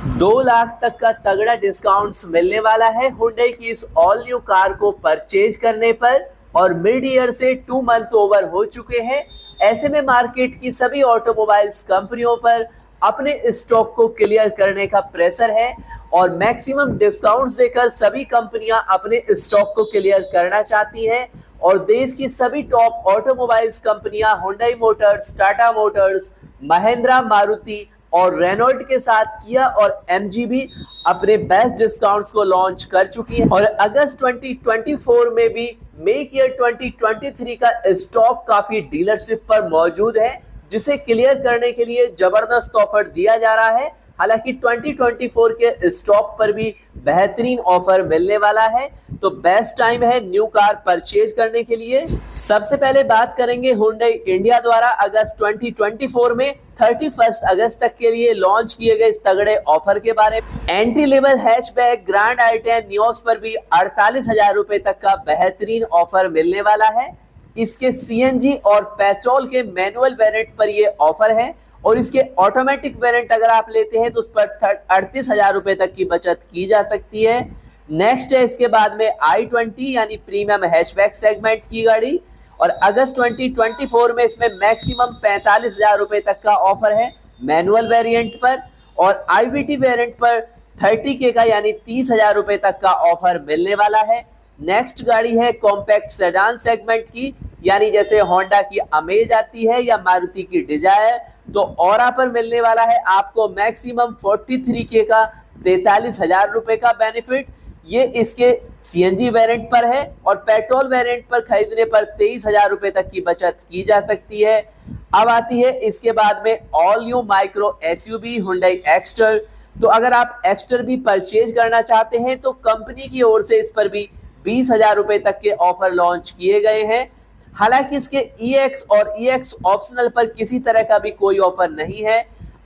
2 लाख तक का तगड़ा डिस्काउंट्स मिलने वाला है हुंडई की इस ऑल न्यू कार को परचेज करने पर। और मिड ईयर से 2 मंथ ओवर हो चुके हैं। ऐसे में मार्केट की सभी ऑटोमोबाइल्स कंपनियों पर अपने स्टॉक को क्लियर करने का प्रेशर है और मैक्सिमम डिस्काउंट्स देकर सभी कंपनियां अपने स्टॉक को क्लियर करना चाहती हैं। और देश की सभी टॉप ऑटोमोबाइल्स कंपनियां Hyundai Motors, Tata Motors, Mahindra, Maruti और रेनॉल्ट के साथ किया और एमजी भी अपने बेस्ट डिस्काउंट्स को लॉन्च कर चुकी है। और अगस्त 2024 में भी मेक ईयर 2023 का स्टॉक काफी डीलरशिप पर मौजूद है, जिसे क्लियर करने के लिए जबरदस्त ऑफर दिया जा रहा है। हालांकि 2024 के स्टॉक पर भी बेहतरीन ऑफर मिलने वाला है, तो बेस्ट टाइम है न्यू कार परचेज करने के लिए। सबसे पहले बात करेंगे हुंडई इंडिया द्वारा अगस्त 2024 में 31 अगस्त तक के लिए लॉन्च किए गए इस तगड़े ऑफर के बारे में। Entry level hatchback grand i10 Nios पर भी 48,000 रुपए तक का बेहतरीन ऑफर मिलने वाला है। इसके सीएनजी और पेट्रोल के मैनुअल वेरिएंट पर ये ऑफर है और इसके ऑटोमेटिक वेरिएंट अगर आप लेते हैं तो उस पर 38,000 रुपए तक की बचत की जा सकती है। नेक्स्ट है इसके बाद में i20 यानी प्रीमियम हैचबैक सेगमेंट की गाड़ी और अगस्त 2024 में इसमें मैक्सिमम 45,000 रुपए तक का ऑफर है मैनुअल वेरिएंट पर। और IVT वेरिएंट पर 30K का यानी 30,000 रुपए तक का ऑफर मिलने वाला है। नेक्स्ट गाड़ी है कॉम्पैक्ट सेडान सेगमेंट की, यानी जैसे होंडा की अमेज आती है या मारुति की डिजायर, तो ऑरा पर मिलने वाला है आपको मैक्सिमम 43K का 43,000 रुपए का बेनिफिट। ये इसके सीएनजी वेरिएंट पर है और पेट्रोल वेरिएंट पर खरीदने पर 23,000 रुपए तक की बचत की जा सकती है। अब आती है इसके बाद में all new micro SUV Hyundai Exter. तो अगर आप एक्स्टर भी परचेज करना चाहते हैं तो कंपनी की ओर से इस पर भी 20,000 रुपए तक के ऑफर लॉन्च किए गए हैं। हालांकि इसके EX और EX ऑप्शनल पर किसी तरह का भी कोई ऑफर नहीं है।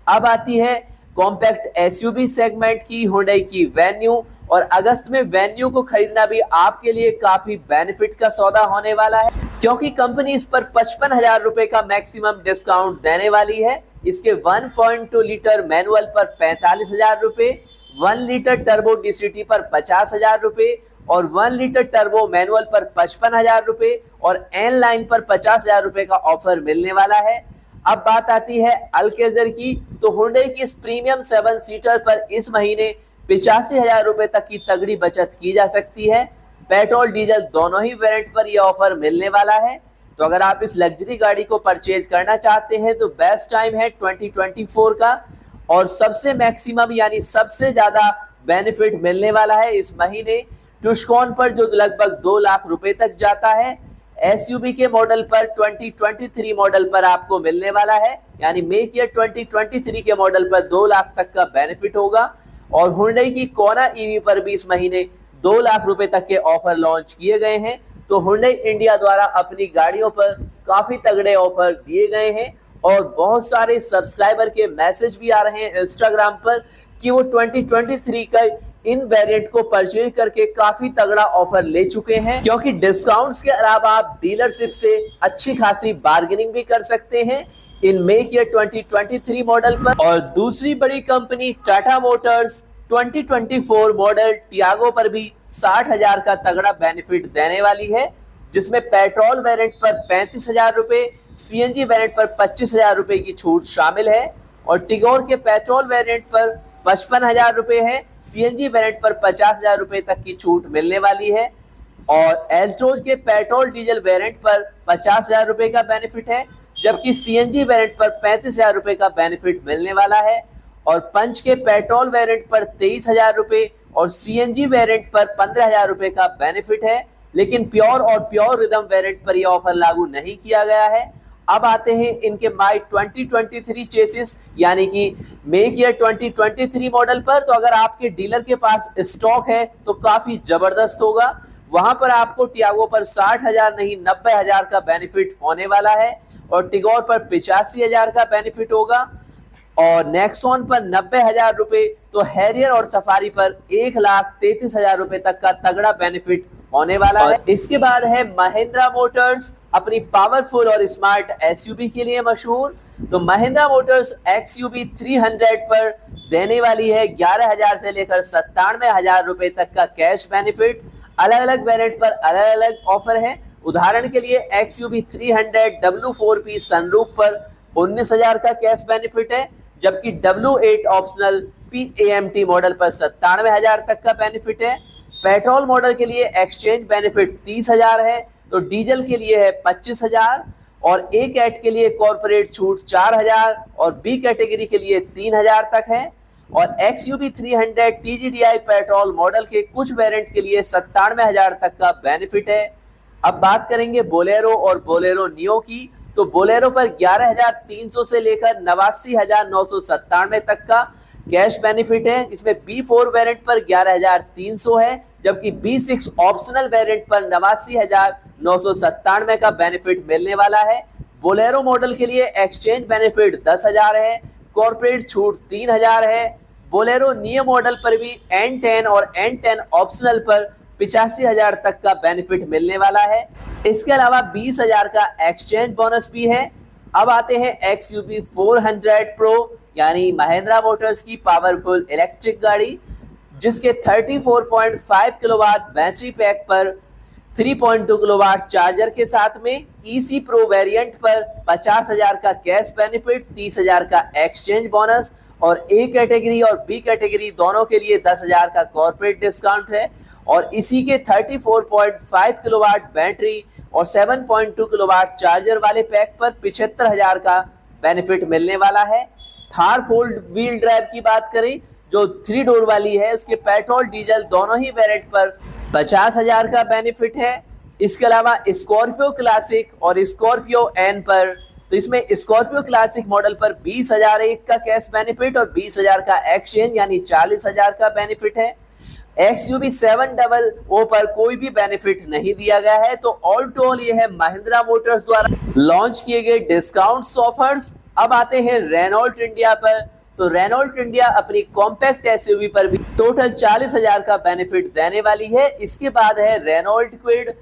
अब आती है कॉम्पैक्ट एसयूवी सेगमेंट की हुंडई की वेन्यू और अगस्त में वेन्यू को खरीदना भी आपके लिए काफी बेनिफिट का सौदा होने वाला है, क्योंकि कंपनी इस पर 55,000 रुपए का मैक्सिमम डिस्काउंट देने वाली है। इसके 1.2 लीटर मैनुअल पर 45,000 रुपए, 1 लीटर टर्बो DCT पर 50,000 रुपए और 1 लीटर टर्बो मैनुअल पर 55,000 रुपए और एन लाइन पर 50,000 रुपए का ऑफर मिलने वाला है। अब बात आती है अल्केजर की। तो हुंडई की इस प्रीमियम 7 सीटर पर इस महीने 85,000 रुपए तक की तगड़ी बचत की जा सकती है। पेट्रोल डीजल दोनों ही वेरिएंट पर यह ऑफर मिलने वाला है। तो अगर आप इस लग्जरी गाड़ी को परचेज करना चाहते हैं तो बेस्ट टाइम है 2024 का और सबसे मैक्सिमम यानी सबसे ज्यादा बेनिफिट मिलने वाला है इस महीने टुस्कॉन पर, जो लगभग 2 लाख रुपए तक जाता है। एसयूवी के मॉडल पर 2023 मॉडल पर आपको मिलने वाला है, यानी मेक ईयर 2023 के मॉडल पर 2 लाख तक का बेनिफिट होगा। और हुंडई की कोना ईवी पर भी इस महीने 2 लाख रुपए तक के ऑफर लॉन्च किए गए हैं। तो हुंडई इंडिया द्वारा अपनी गाड़ियों पर काफी तगड़े ऑफर दिए गए हैं और बहुत सारे सब्सक्राइबर के मैसेज भी आ रहे हैं इंस्टाग्राम पर कि वो 2023 का इन वेरिएंट को परचेज करके काफी तगड़ा ऑफर ले चुके हैं, क्योंकि डिस्काउंट्स के अलावा आप डीलरशिप से अच्छी खासी बार्गेनिंग भी कर सकते हैं इन मेक ईयर 2023 मॉडल पर। और दूसरी बड़ी company Tata Motors 2024 model Tiago पर भी 60,000 का तगड़ा बेनिफिट देने वाली है, जिसमें पेट्रोल वेरिएंट पर 35,000 रुपए, सीएनजी वेरिएंट पर 25,000 रुपए की छूट शामिल है। और टिगोर के पेट्रोल वेरिएंट पर 55,000 रुपए है, सीएनजी वेरिएंट पर 50,000 रुपए तक की छूट मिलने वाली है। और एल्ट्रोज के पेट्रोल डीजल वेरिएंट पर 50,000 रुपए का बेनिफिट है, जबकि सीएनजी वेरिएंट पर 35,000 रुपए का बेनिफिट मिलने वाला है। और पंच के पेट्रोल वेरिएंट पर 23,000 रुपए और सीएनजी वेरिएंट पर 15,000 रुपए का बेनिफिट है, लेकिन प्योर और प्योर रिदम वेरिएंट पर यह ऑफर लागू नहीं किया गया है। अब आते हैं इनके माई 2023 चेसिस यानी कि मेक ईयर 2023 मॉडल पर। तो अगर आपके डीलर के पास स्टॉक है तो काफी जबरदस्त होगा, वहां पर आपको टियागो पर 60,000 नहीं 90,000 का बेनिफिट होने वाला है और टिगोर पर 85,000 का बेनिफिट होगा और नेक्सॉन पर 90,000 रुपए, तो हैरियर और सफारी पर 1,33,000 रुपए तक का तगड़ा बेनिफिट होने वाला है। इसके बाद है महिंद्रा मोटर्स अपनी पावरफुल और स्मार्ट एसयूवी के लिए मशहूर। तो महिंद्रा मोटर्स एक्सयूवी 300 पर देने वाली है 11,000 से लेकर 97,000 रुपए तक का कैश बेनिफिट। अलग अलग वेरिएंट पर अलग अलग ऑफर है। उदाहरण के लिए एक्सयूवी 300 W4P सनरूफ पर 19,000 का कैश बेनिफिट है, जबकि W8 ऑप्शनल PAMT मॉडल पर 97,000 तक का बेनिफिट है। पेट्रोल मॉडल के लिए एक्सचेंज बेनिफिट 30,000 है, तो डीजल के लिए है 25,000 और ए कैट के लिए कॉर्पोरेट छूट 4,000 और बी कैटेगरी के लिए 3,000 तक है। और एक्सयूवी 300 TGDI पेट्रोल मॉडल के कुछ वेरिएंट के लिए 97,000 तक का बेनिफिट है। अब बात करेंगे बोलेरो और बोलेरो नियो की। तो बोलेरो पर 11,300 से लेकर 89,997 तक का कैश बेनिफिट है। इसमें B4 वेरिएंट पर 11,300 है, जबकि B6 ऑप्शनल वेरिएंट पर 89,997 का बेनिफिट मिलने वाला है। बोलेरो मॉडल के लिए एक्सचेंज बेनिफिट 10,000 है, कॉर्पोरेट छूट 3,000 है। बोलेरो नियो मॉडल पर भी N10 और N10 ऑप्शनल पर 85,000 तक का बेनिफिट मिलने वाला है। इसके अलावा 20,000 का एक्सचेंज बोनस भी है। अब आते हैं एक्सयूवी 400 प्रो यानी महिंद्रा मोटर्स की पावरफुल इलेक्ट्रिक गाड़ी, जिसके 34.5 किलोवाट बैटरी पैक पर 3.2 किलोवाट चार्जर के साथ में EC प्रो वेरिएंट पर 50,000 का कैश बेनिफिट, 30,000 का एक्सचेंज बोनस और ए कैटेगरी और बी कैटेगरी दोनों के लिए 10,000 का कॉर्पोरेट डिस्काउंट है। और इसी के 34.5 किलोवाट बैटरी और 7.2 किलोवाट चार्जर वाले पैक पर 75,000 का बेनिफिट मिलने वाला है। थार फोल्ड व्हील ड्राइव की बात करें जो 3 डोर वाली है, उसके पेट्रोल डीजल दोनों ही वेरिएंट पर 50,000 का बेनिफिट है। इसके अलावा स्कॉर्पियो क्लासिक और स्कॉर्पियो एन पर, तो इसमें स्कॉर्पियो क्लासिक मॉडल पर 20,000 का कैश बेनिफिट और 20,000 का एक्सचेंज यानी 40,000 का बेनिफिट है। एक्सयूवी 700 पर कोई भी बेनिफिट नहीं दिया गया है। तो ऑल टू ऑल ये है महिंद्रा मोटर्स द्वारा लॉन्च किए गए डिस्काउंट्स ऑफर्स। अब आते हैं रेनॉल्ट इंडिया पर। तो रेनॉल्ट इंडिया अपनी कॉम्पैक्ट एसयूवी पर भी टोटल 40,000 का बेनिफिट देने वाली है। इसके बाद है रेनॉल्ट क्विड,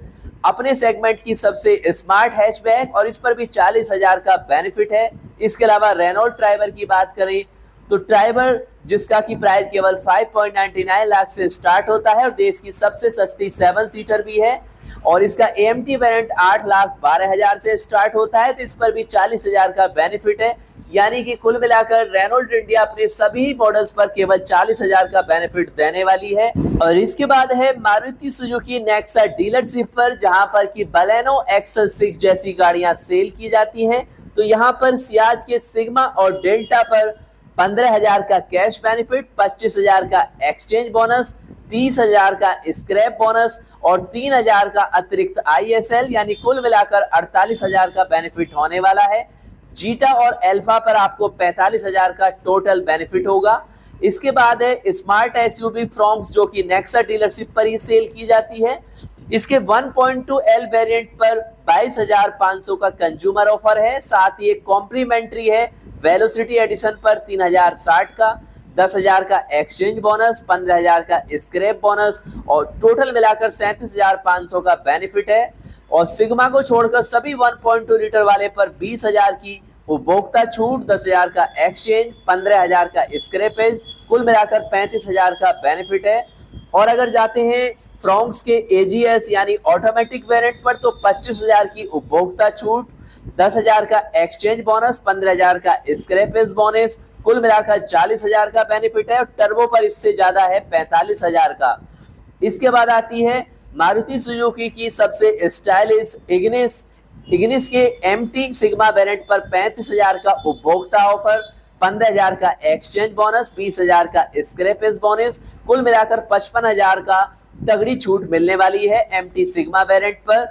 अपने सेगमेंट की सबसे स्मार्ट हैचबैक और इस पर भी 40,000 का बेनिफिट है। इसके अलावा रेनॉल्ट ट्राइबर की बात करें तो ट्राइबर जिसका की प्राइस केवल 5.99 लाख से स्टार्ट होता है और देश की सबसे सस्ती 7 सीटर भी है और इसका AMT वेरिएंट 8,12,000 से स्टार्ट होता है, तो इस पर भी 40,000 का बेनिफिट है। यानी कि कुल मिलाकर रेनॉल्ट इंडिया अपने सभी मॉडल्स पर केवल 40,000 का बेनिफिट देने वाली है। और इसके बाद है मारुति सुजुकी नेक्सा डीलरशिप पर, जहां पर की बलेनो XL6 जैसी गाड़ियां सेल की जाती हैं। तो यहाँ पर सियाज के सिग्मा और डेल्टा पर 15,000 का कैश बेनिफिट, 25,000 का एक्सचेंज बोनस, 30,000 का स्क्रैप बोनस और 3,000 का अतिरिक्त ISL यानी कुल मिलाकर 48,000 का बेनिफिट होने वाला है। जीटा और एल्फा पर आपको 45,000 का टोटल बेनिफिट होगा। इसके बाद है स्मार्ट एसयूवी फ्रॉन्क्स जो कि नेक्सा डीलरशिप पर ही सेल की जाती है। इसके 1.2L वेरिएंट पर 22,500 का कंज्यूमर ऑफर है, साथ ही एक कॉम्प्लीमेंट्री है वेलोसिटी एडिशन पर 3,060 का, 10,000 का एक्सचेंज बोनस, 15,000 का स्क्रैप बोनस और टोटल मिलाकर 37,500 का बेनिफिट है। और सिग्मा को छोड़कर सभी 1.2 लीटर वाले पर 20,000 की उपभोक्ता छूट, 10,000 का एक्सचेंज, 15,000 का स्क्रैपेज, कुल मिलाकर 35,000 का बेनिफिट है। और अगर जाते हैं फ्रॉन्क्स के AGS यानी ऑटोमेटिक वेरिएंट पर तो 25,000 की उपभोक्ता छूट, 10,000 का एक्सचेंज बोनस, 15,000 का स्क्रैपेज बोनस, कुल मिलाकर 40,000 का बेनिफिट है। और टर्बो पर इससे ज्यादा है 45,000 का। इसके बाद आती है मारुति सुजुकी की सबसे स्टाइलिश इग्निस के MT सिग्मा वेरिएंट पर 35,000 का उपभोक्ता ऑफर, 15,000 का एक्सचेंज बोनस, 20,000 का स्क्रैपेज बोनस, कुल मिलाकर 55,000 का तगड़ी छूट मिलने वाली है MT सिग्मा वेरिएंट पर।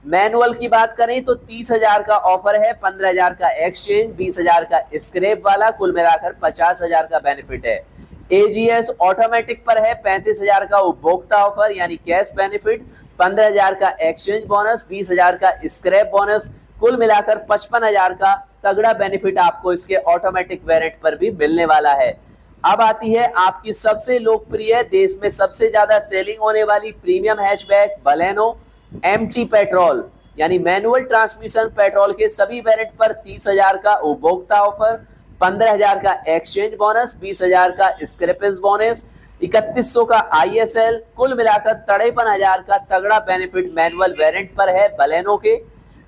मैनुअल की बात करें तो 30,000 का ऑफर है, 15,000 का एक्सचेंज, 20,000 का स्क्रैप वाला, कुल मिलाकर 50,000 का बेनिफिट है। AGS ऑटोमेटिक पर है 35,000 का उपभोक्ता ऑफर यानी कैश बेनिफिट, 15,000 का एक्सचेंज बोनस, 20,000 का स्क्रैप बोनस, कुल मिलाकर 55,000 का तगड़ा बेनिफिट आपको इसके ऑटोमेटिक वेरिएंट पर भी मिलने वाला है। अब आती है आपकी सबसे लोकप्रिय, देश में सबसे ज्यादा सेलिंग होने वाली premium hatchback Baleno MT petrol. यानी मैनुअल ट्रांसमिशन पेट्रोल के सभी वेरिएंट पर 30,000 का उपभोक्ता ऑफर, 15,000 का एक्सचेंज बोनस, 20,000 का स्क्रैपेज बोनस, 3100 का ISL, कुल मिलाकर 53,000 का तगड़ा बेनिफिट मैनुअल वेरिएंट पर है बलेनो के।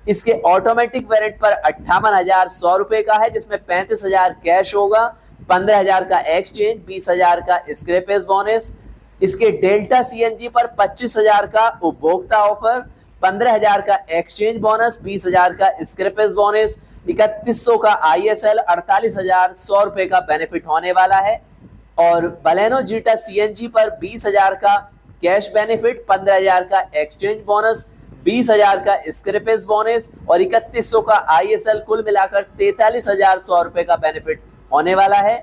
इसके ऑटोमेटिक वेरिएंट पर 58,100 रुपए का है, जिसमें 35,000 कैश होगा, 15,000 का एक्सचेंज, 20,000 का स्क्रैपेज बोनस। इसके डेल्टा CNG पर 25,000 का उपभोक्ता ऑफर, 15,000 का एक्सचेंज बोनस, 20,000 का स्क्रैपेज बोनस, 3100 का ISL, 48,100 रुपए का बेनिफिट होने वाला है। और बलेनो जीटा CNG पर 20,000 का कैश बेनिफिट, 15,000 का एक्सचेंज बोनस, 20,000 का स्क्रैपेज बोनस और 3100 का ISL, कुल मिलाकर 43,100 रुपए का बेनिफिट होने वाला है।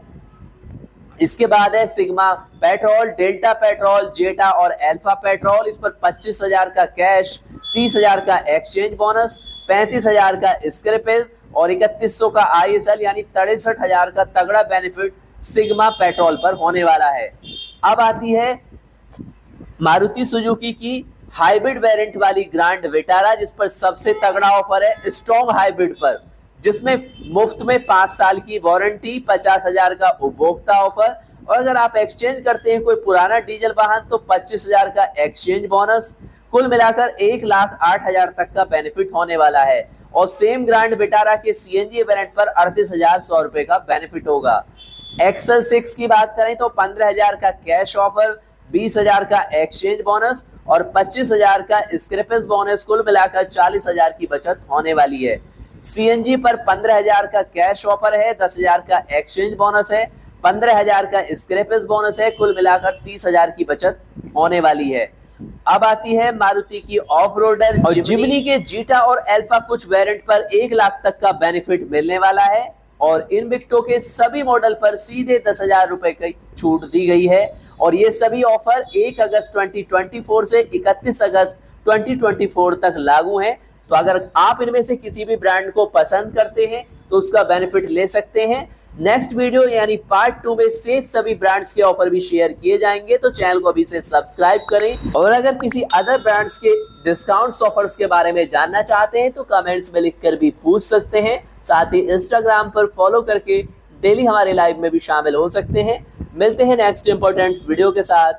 इसके बाद है सिग्मा पेट्रोल, डेल्टा पेट्रोल, जेटा और अल्फा पेट्रोल। इस पर 25,000 का कैश, 30,000 का एक्सचेंज बोनस, 35,000 का स्क्रैपेज और 3100 का ISL यानी 63,000 का तगड़ा बेनिफिट सिग्मा पेट्रोल पर होने वाला है। अब आती है मारुति सुजुकी की हाइब्रिड वेरिएंट वाली ग्रैंड विटारा, जिस पर सबसे तगड़ा ऑफर है स्ट्रॉन्ग हाइब्रिड पर, जिसमें मुफ्त में 5 साल की वारंटी, 50,000 का उपभोक्ता ऑफर और अगर आप एक्सचेंज करते हैं कोई पुराना डीजल वाहन तो 25,000 का एक्सचेंज बोनस। कुल मिलाकर 1,08,000 तक का बेनिफिट होने वाला है। और सेम ग्रैंड विटारा के CNG वेरिएंट पर 38,100 रुपए का बेनिफिट होगा। एक्सल 6 की बात करें तो 15,000 का कैश ऑफर, 20,000 का एक्सचेंज बोनस और 25,000 का स्क्रैपेज बोनस, कुल मिलाकर 40,000 की बचत होने वाली है। CNG पर 15,000 का कैश ऑफर है, 10,000 का एक्सचेंज बोनस है, 15,000 का स्क्रैपेज बोनस है, कुल मिलाकर 30,000 की बचत होने वाली है। अब आती है मारुति की ऑफ रोडर और जिमनी के जीटा और अल्फा कुछ वेरिएंट पर 1 लाख तक का बेनिफिट मिलने वाला है और इनविक्टो के सभी मॉडल पर सीधे 10,000 रुपए की छूट दी गई है। और ये सभी ऑफर 1 अगस्त 2024 से 31 अगस्त 2024 तक लागू हैं। तो अगर आप इनमें से किसी भी ब्रांड को पसंद करते हैं तो उसका बेनिफिट ले सकते हैं। नेक्स्ट वीडियो यानी पार्ट 2 में से सभी ब्रांड्स के ऑफर भी शेयर किए जाएंगे, तो चैनल को अभी से सब्सक्राइब करें। और अगर किसी अदर ब्रांड्स के डिस्काउंट्स ऑफर्स के बारे में जानना चाहते हैं तो कमेंट्स में लिखकर भी पूछ सकते हैं। साथ ही इंस्टाग्राम पर फॉलो करके डेली हमारे लाइव में भी शामिल हो सकते हैं। मिलते हैं नेक्स्ट इंपॉर्टेंट वीडियो के साथ।